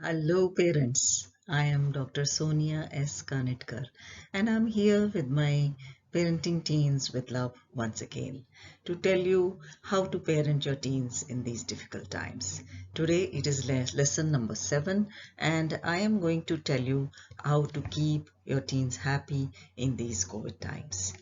Hello, parents. I am Dr. Sonia S. Kanetkar, and I'm here with my Parenting Teens with Love once again to tell you how to parent your teens in these difficult times. Today it is lesson number 7, and I am going to tell you how to keep your teens happy in these COVID times.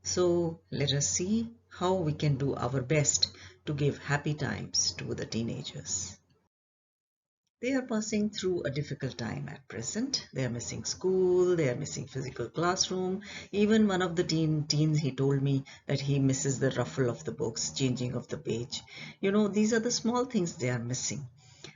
So let us see how we can do our best to give happy times to the teenagers. They are passing through a difficult time at present. They are missing school, they are missing physical classroom. Even one of the teens, he told me that he misses the ruffle of the books, changing of the page. These are the small things they are missing.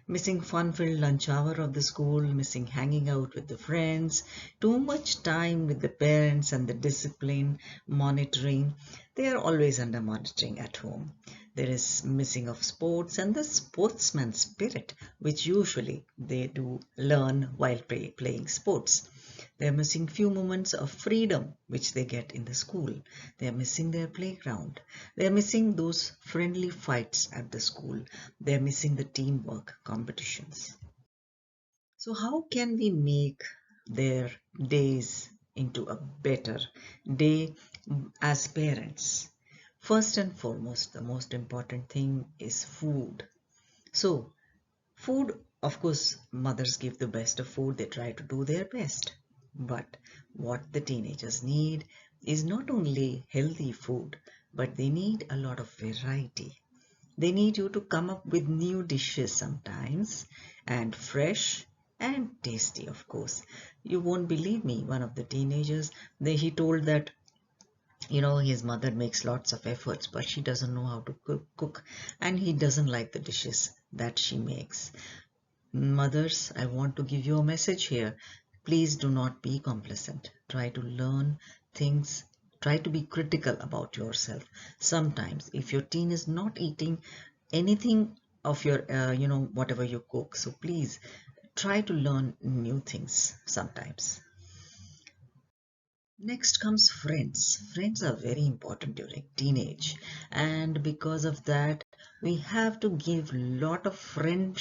Missing fun-filled lunch hour of the school, missing hanging out with the friends, too much time with the parents and the discipline, monitoring. They are always under monitoring at home. There is missing of sports and the sportsman spirit, which usually they do learn while playing sports. They're missing few moments of freedom which they get in the school. They're missing their playground. They're missing those friendly fights at the school. They're missing the teamwork competitions. So how can we make their days into a better day as parents? First and foremost, the most important thing is food. So food, of course, mothers give the best of food. They try to do their best. But what the teenagers need is not only healthy food, but they need a lot of variety. They need you to come up with new dishes sometimes, and fresh and tasty, of course. You won't believe me. One of the teenagers, he told that his mother makes lots of efforts, but she doesn't know how to cook, and he doesn't like the dishes that she makes. Mothers, I want to give you a message here. Please do not be complacent. Try to learn things. Try to be critical about yourself. Sometimes, if your teen is not eating anything of your, whatever you cook, so please try to learn new things sometimes. Next comes friends. Friends are very important during teenage, and because of that, we have to give lot of friend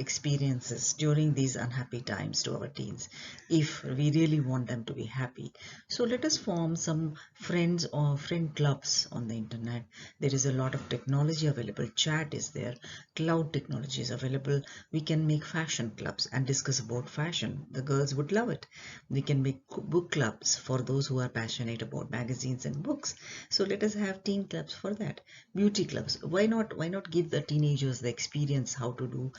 experiences during these unhappy times to our teens if we really want them to be happy. So let us form some friends or friend clubs on the internet. There is a lot of technology available. Chat is there, cloud technology is available. We can make fashion clubs and discuss about fashion. The girls would love it. We can make book clubs for those who are passionate about magazines and books. So let us have teen clubs for that. Beauty clubs. Why not give the teenagers the experience how to do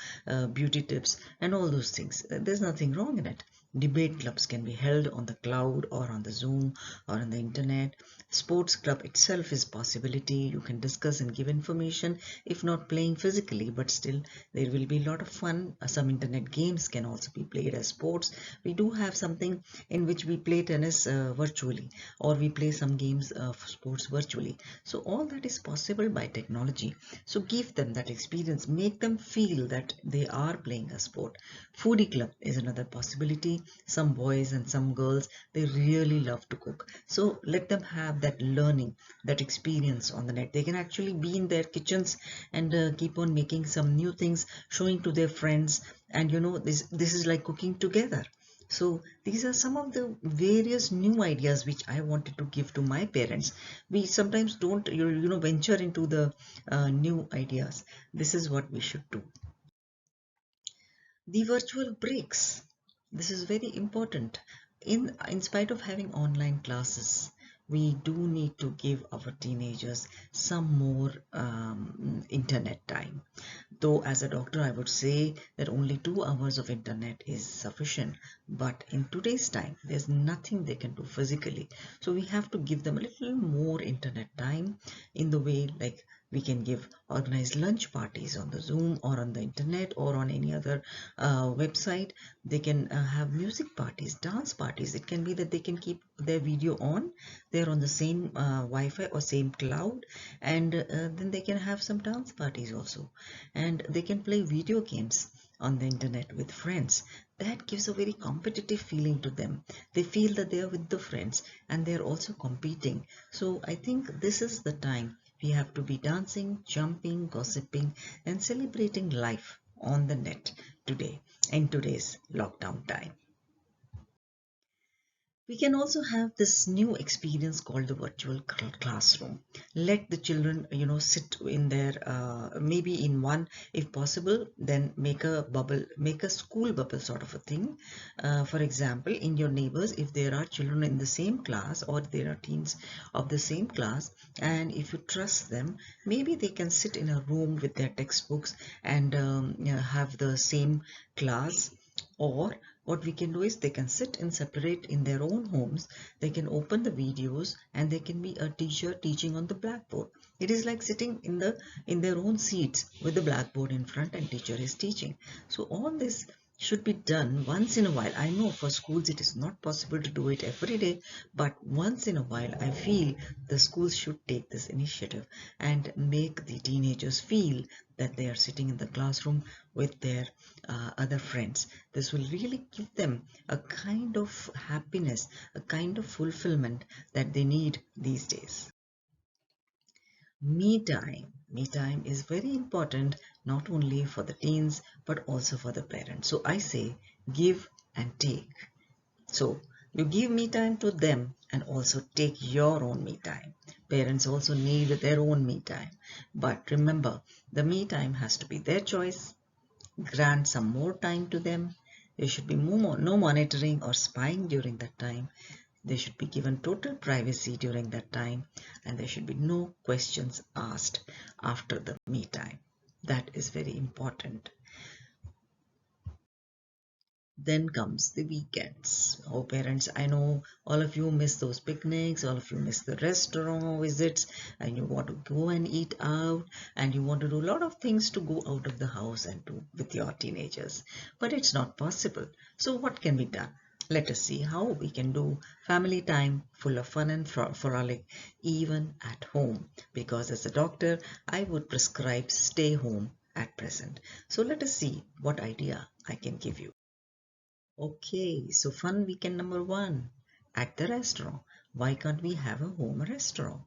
beauty tips and all those things. There's nothing wrong in it. Debate clubs can be held on the cloud or on the Zoom or on the internet. Sports club itself is possibility. You can discuss and give information, if not playing physically, but still there will be a lot of fun. Some internet games can also be played as sports. We do have something in which we play tennis virtually, or we play some games of sports virtually. So all that is possible by technology. So give them that experience, make them feel that they are playing a sport. Foodie club is another possibility. Some boys and some girls, they really love to cook, so let them have that learning, that experience on the net. They can actually be in their kitchens and keep on making some new things, showing to their friends, and this is like cooking together. So these are some of the various new ideas which I wanted to give to my parents. We sometimes don't venture into the new ideas. This is what we should do. The virtual breaks. This is very important. In spite of having online classes, we do need to give our teenagers some more internet time. Though as a doctor, I would say that only 2 hours of internet is sufficient. But in today's time, there's nothing they can do physically. So we have to give them a little more internet time in the way like we can give organized lunch parties on the Zoom or on the internet or on any other website. They can have music parties, dance parties. It can be that they can keep their video on. They're on the same Wi-Fi or same cloud, and then they can have some dance parties also, and they can play video games on the internet with friends. That gives a very competitive feeling to them. They feel that they are with the friends and they're also competing. So I think this is the time we have to be dancing, jumping, gossiping, and celebrating life on the net today in today's lockdown time. We can also have this new experience called the virtual classroom. Let the children, sit in their, maybe in one, if possible, then make a bubble, make a school bubble sort of a thing. For example, in your neighbors, if there are children in the same class or there are teens of the same class, and if you trust them, maybe they can sit in a room with their textbooks and have the same class. Or what we can do is they can sit in separate in their own homes. They can open the videos and they can be a teacher teaching on the blackboard. It is like sitting in their own seats with the blackboard in front and teacher is teaching. So all this should be done once in a while. I know for schools it is not possible to do it every day, but once in a while I feel the schools should take this initiative and make the teenagers feel that they are sitting in the classroom with their other friends. This will really give them a kind of happiness, a kind of fulfillment that they need these days. Me time. Me time is very important not only for the teens but also for the parents. So I say give and take. So you give me time to them and also take your own me time. Parents also need their own me time. But remember, the me time has to be their choice. Grant some more time to them. There should be no monitoring or spying during that time. They should be given total privacy during that time, and there should be no questions asked after the me time. That is very important. Then comes the weekends. Oh, parents, I know all of you miss those picnics, all of you miss the restaurant visits, and you want to go and eat out, and you want to do a lot of things to go out of the house and do with your teenagers. But it's not possible. So, what can be done? Let us see how we can do family time full of fun and frolic even at home. Because as a doctor, I would prescribe stay home at present. So, let us see what idea I can give you. Okay, so fun weekend number one at the restaurant. Why can't we have a home restaurant?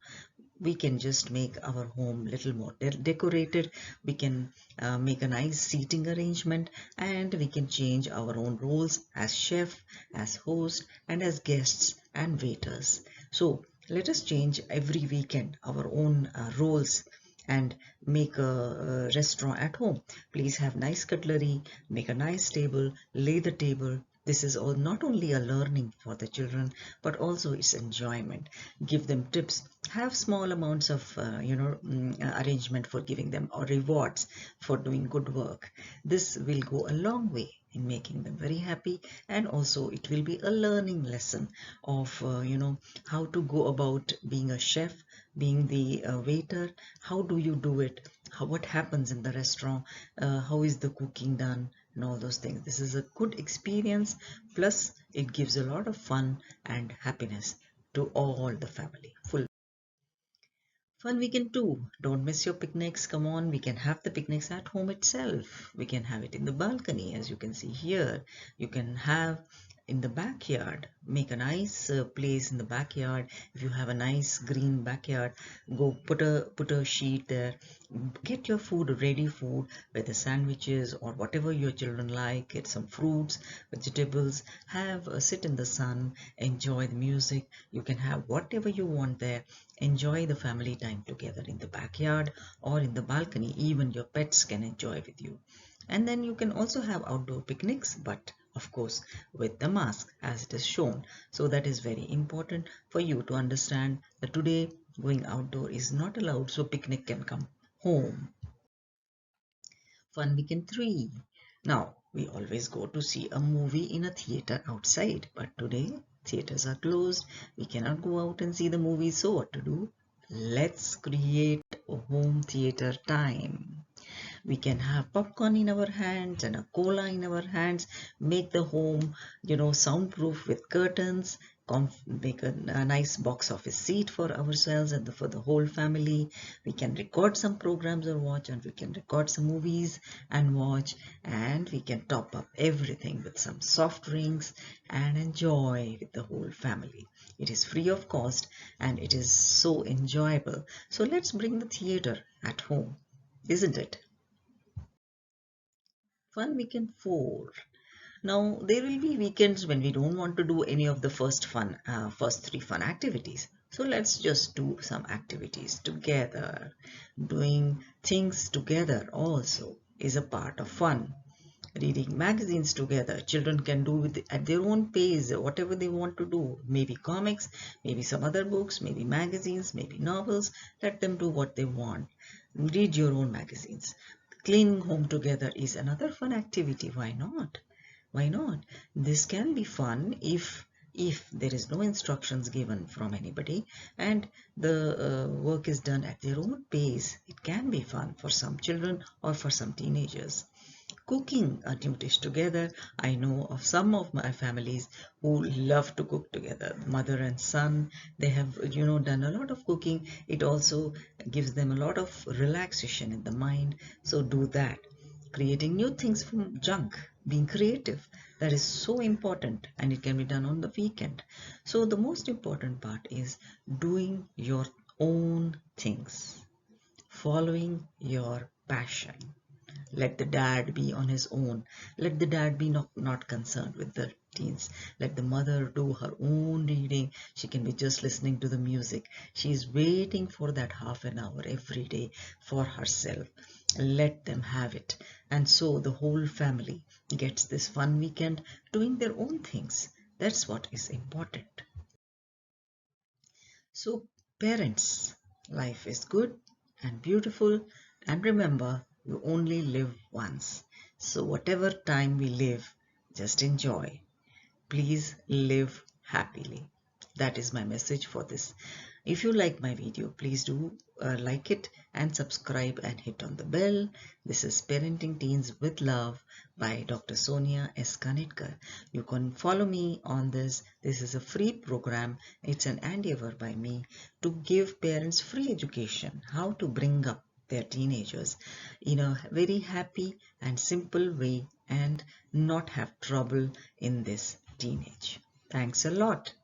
We can just make our home little more decorated. We can make a nice seating arrangement and we can change our own roles as chef, as host and as guests and waiters. So let us change every weekend our own roles and make a restaurant at home. Please have nice cutlery, make a nice table, lay the table. This is all not only a learning for the children, but also it's enjoyment. Give them tips. Have small amounts of, arrangement for giving them or rewards for doing good work. This will go a long way in making them very happy, and also it will be a learning lesson of, how to go about being a chef, being the waiter. How do you do it? What happens in the restaurant? How is the cooking done? And all those things. This is a good experience, plus it gives a lot of fun and happiness to all the family. Full fun weekend too. Don't miss your picnics. Come on, we can have the picnics at home itself. We can have it in the balcony, as you can see here. You can have in the backyard. Make a nice place in the backyard. If you have a nice green backyard, go put a sheet there. Get your food, ready food, whether sandwiches or whatever your children like. Get some fruits, vegetables. Have a sit in the sun. Enjoy the music. You can have whatever you want there. Enjoy the family time together in the backyard or in the balcony. Even your pets can enjoy with you. And then you can also have outdoor picnics, but of course with the mask as it is shown. So that is very important for you to understand that today going outdoor is not allowed, so picnic can come home. Fun weekend 3. Now, we always go to see a movie in a theater outside, but today theaters are closed. We cannot go out and see the movie, so what to do? Let's create a home theater time. We can have popcorn in our hands and a cola in our hands, make the home, soundproof with curtains, make a nice box office seat for ourselves and for the whole family. We can record some programs or watch, and we can record some movies and watch, and we can top up everything with some soft drinks and enjoy with the whole family. It is free of cost and it is so enjoyable. So let's bring the theater at home, isn't it? Fun weekend 4. Now, there will be weekends when we don't want to do any of the first three fun activities. So let's just do some activities together. Doing things together also is a part of fun. Reading magazines together, children can do with at their own pace whatever they want to do. Maybe comics, maybe some other books, maybe magazines, maybe novels. Let them do what they want. Read your own magazines. Cleaning home together is another fun activity. Why not? Why not? This can be fun if there is no instructions given from anybody and the work is done at their own pace. It can be fun for some children or for some teenagers. Cooking a new dish together. I know of some of my families who love to cook together, mother and son. They have, done a lot of cooking. It also gives them a lot of relaxation in the mind. So do that. Creating new things from junk, being creative, that is so important, and it can be done on the weekend. So the most important part is doing your own things, following your passion. Let the dad be on his own. Let the dad be not concerned with the teens. Let the mother do her own reading. She can be just listening to the music. She is waiting for that half an hour every day for herself. Let them have it. And so the whole family gets this fun weekend doing their own things. That's what is important. So, parents, life is good and beautiful, and remember, you only live once. So, whatever time we live, just enjoy. Please live happily. That is my message for this. If you like my video, please do like it and subscribe and hit on the bell. This is Parenting Teens with Love by Dr. Sonia S. Kanitkar. You can follow me on this. This is a free program. It's an endeavor by me to give parents free education, how to bring up their teenagers in a very happy and simple way and not have trouble in this teenage. Thanks a lot.